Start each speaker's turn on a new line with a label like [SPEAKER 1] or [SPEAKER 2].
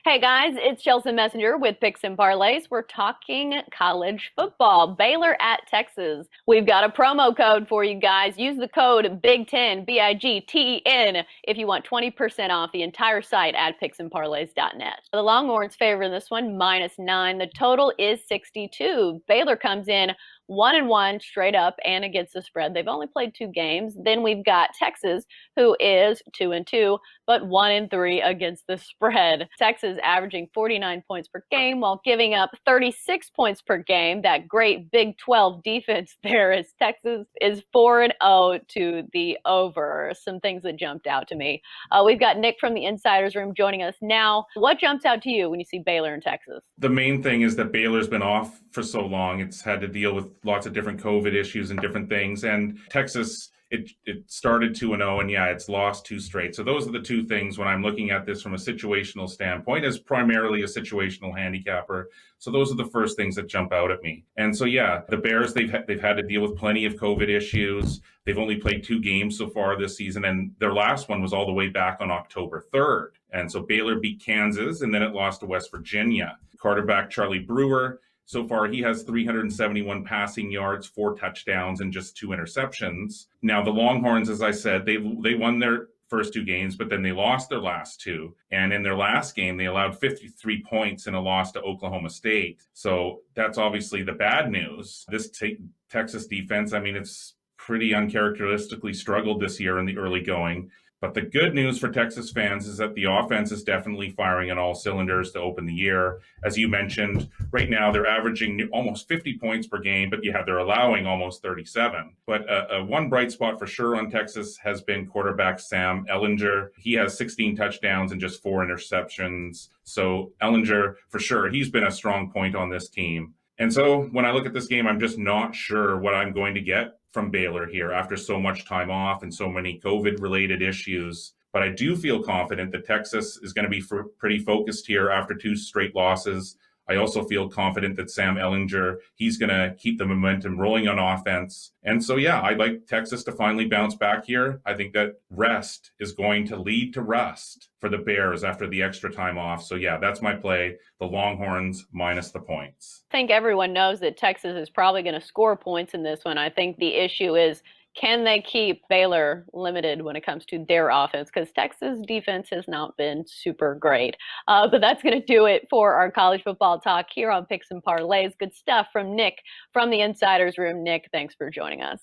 [SPEAKER 1] Hey guys, it's Chelsa Messenger with Picks and Parlays. We're talking college football. Baylor at Texas. We've got a promo code for you guys. Use the code Big10, BIGTEN, if you want 20% off the entire site at picksandparlays.net. The Longhorns favor in this one, -9. The total is 62. Baylor comes in 1-1 straight up and against the spread. They've only played 2 games. Then we've got Texas, who is 2-2, but 1-3 against the spread. Texas averaging 49 points per game while giving up 36 points per game. That great Big 12 defense there as Texas is 4-0 to the over. Some things that jumped out to me. We've got Nick from the Insiders Room joining us now. What jumps out to you when you see Baylor and Texas?
[SPEAKER 2] The main thing is that Baylor's been off for so long. It's had to deal with lots of different COVID issues and different things. And Texas, it started 2-0, and yeah, it's lost 2 straight. So those are the two things when I'm looking at this from a situational standpoint, as primarily a situational handicapper. So those are the first things that jump out at me. And so yeah, the Bears, they've had to deal with plenty of COVID issues. They've only played 2 games so far this season, and their last one was all the way back on October 3rd. And so Baylor beat Kansas, and then it lost to West Virginia. Quarterback Charlie Brewer, so far he has 371 passing yards, 4 touchdowns, and just 2 interceptions. Now the Longhorns, as I said, they won their first 2 games, but then they lost their last 2. And in their last game, they allowed 53 points in a loss to Oklahoma State. So that's obviously the bad news. This Texas defense, I mean, it's pretty uncharacteristically struggled this year in the early going. But the good news for Texas fans is that the offense is definitely firing on all cylinders to open the year. As you mentioned, right now they're averaging almost 50 points per game, but yeah, they're allowing almost 37. But one bright spot for sure on Texas has been quarterback Sam Ehlinger. He has 16 touchdowns and just 4 interceptions. So Ehlinger, for sure, he's been a strong point on this team. And so when I look at this game, I'm just not sure what I'm going to get from Baylor here after so much time off and so many COVID-related issues. But I do feel confident that Texas is going to be pretty focused here after 2 straight losses. I also feel confident that Sam Ehlinger, he's going to keep the momentum rolling on offense. And so, yeah, I'd like Texas to finally bounce back here. I think that rest is going to lead to rust for the Bears after the extra time off. So, yeah, that's my play. The Longhorns minus the points.
[SPEAKER 1] I think everyone knows that Texas is probably going to score points in this one. I think the issue is, can they keep Baylor limited when it comes to their offense? Because Texas defense has not been super great. But that's going to do it for our college football talk here on Picks and Parlays. Good stuff from Nick from the Insiders Room. Nick, thanks for joining us.